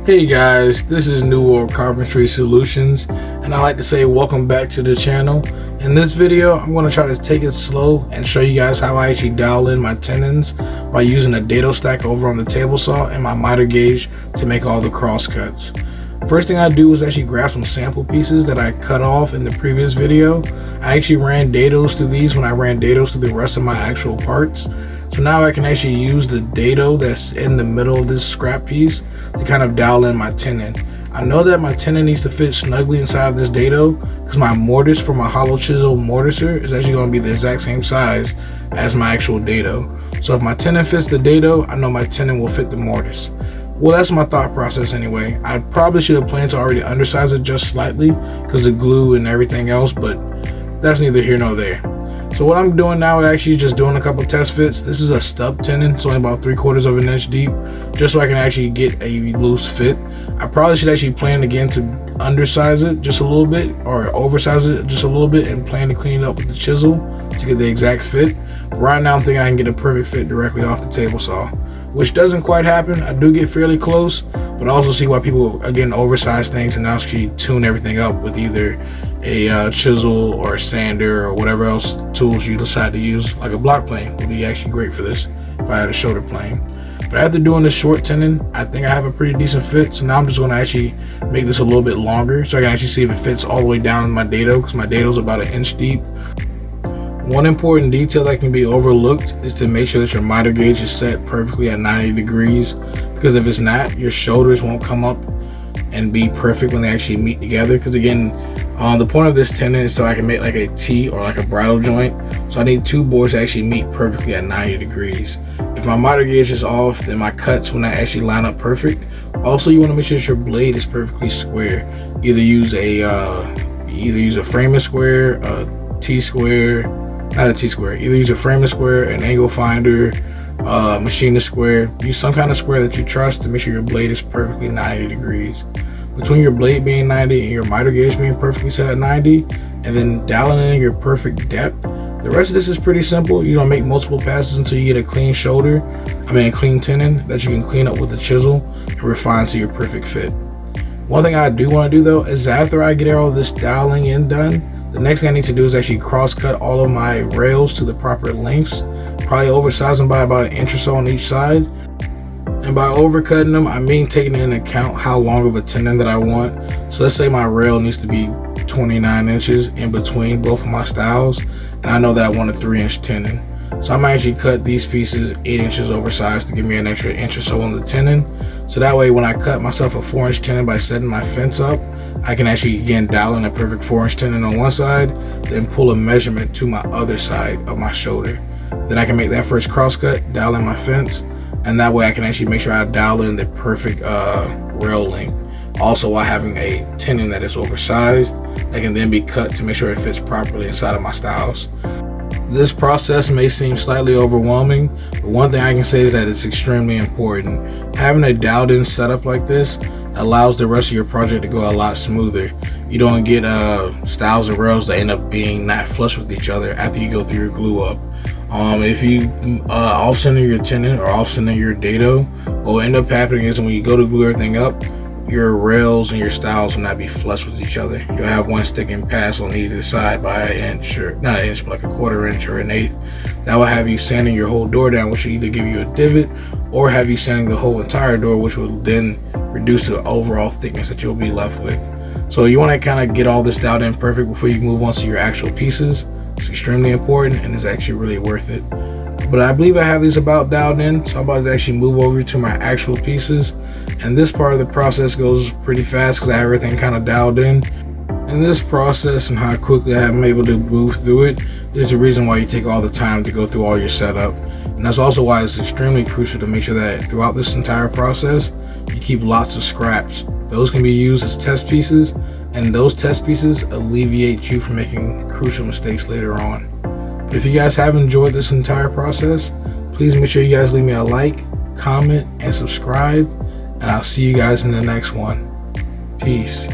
Hey guys, this is New World Carpentry Solutions, and I'd like to say welcome back to the channel. In this video, I'm going to try to take it slow and show you guys how I actually dial in my tenons by using a dado stack over on the table saw and my miter gauge to make all the cross cuts. First thing I do is actually grab some sample pieces that I cut off in the previous video. I actually ran dados through these when I ran dados through the rest of my actual parts. So now I can actually use the dado that's in the middle of this scrap piece to kind of dial in my tenon. I know that my tenon needs to fit snugly inside of this dado because my mortise for my hollow chisel mortiser is actually going to be the exact same size as my actual dado. So if my tenon fits the dado, I know my tenon will fit the mortise. Well, that's my thought process anyway. I probably should have planned to already undersize it just slightly because of glue and everything else, but that's neither here nor there. So what I'm doing now is actually just doing a couple test fits. This is a stub tenon. It's only about 3/4 of an inch deep, just so I can actually get a loose fit. I probably should actually plan again to undersize it just a little bit or oversize it just a little bit and plan to clean it up with the chisel to get the exact fit. But right now I'm thinking I can get a perfect fit directly off the table saw, which doesn't quite happen. I do get fairly close, but I also see why people again oversize things and actually tune everything up with either a chisel or a sander or whatever else tools you decide to use. Like a block plane would be actually great for this if I had a shoulder plane. But after doing this short tenon, I think I have a pretty decent fit. So now I'm just going to actually make this a little bit longer so I can actually see if it fits all the way down in my dado, because my dado is about 1 inch deep. One important detail that can be overlooked is to make sure that your miter gauge is set perfectly at 90 degrees, because if it's not, your shoulders won't come up and be perfect when they actually meet together. Because again, the point of this tenon is so I can make like a T or like a bridle joint. So I need two boards to actually meet perfectly at 90 degrees. If my miter gauge is off, then my cuts will not actually line up perfect. Also, you want to make sure that your blade is perfectly square. Either use a framing square, a T-square, not a T-square. Either use a framing square, an angle finder, machinist square. Use some kind of square that you trust to make sure your blade is perfectly 90 degrees. Between your blade being 90 and your miter gauge being perfectly set at 90, and then dialing in your perfect depth, the rest of this is pretty simple. You don't make multiple passes until you get a clean a clean tenon that you can clean up with a chisel and refine to your perfect fit. One thing I do want to do though is after I get all this dialing in done, the next thing I need to do is actually cross cut all of my rails to the proper lengths, probably oversize them by about 1 inch or so on each side. And by overcutting them, I mean taking into account how long of a tenon that I want. So let's say my rail needs to be 29 inches in between both of my styles, and I know that I want a 3-inch tenon. So I might actually cut these pieces 8 inches oversized to give me an extra inch or so on the tenon. So that way when I cut myself a 4-inch tenon by setting my fence up, I can actually again dial in a perfect 4-inch tenon on one side, then pull a measurement to my other side of my shoulder. Then I can make that first cross cut, dial in my fence, and that way I can actually make sure I dial in the perfect rail length. Also, while having a tenon that is oversized, that can then be cut to make sure it fits properly inside of my styles. This process may seem slightly overwhelming, but one thing I can say is that it's extremely important. Having a dialed in setup like this allows the rest of your project to go a lot smoother. You don't get styles of rails that end up being not flush with each other after you go through your glue up. If you off-center your tenon or off-center your dado, what will end up happening is when you go to glue everything up, your rails and your styles will not be flush with each other. You'll have one sticking past on either side by 1 inch, or not 1 inch, but like a 1/4 inch or 1/8. That will have you sanding your whole door down, which will either give you a divot or have you sanding the whole entire door, which will then reduce the overall thickness that you'll be left with. So you want to kind of get all this dialed in perfect before you move on to your actual pieces. It's extremely important and it's actually really worth it. But I believe I have these about dialed in, so I'm about to actually move over to my actual pieces. And this part of the process goes pretty fast because I have everything kind of dialed in. And this process and how quickly I'm able to move through it is the reason why you take all the time to go through all your setup. And that's also why it's extremely crucial to make sure that throughout this entire process, you keep lots of scraps. Those can be used as test pieces, and those test pieces alleviate you from making crucial mistakes later on. But if you guys have enjoyed this entire process, please make sure you guys leave me a like, comment, and subscribe, and I'll see you guys in the next one. Peace.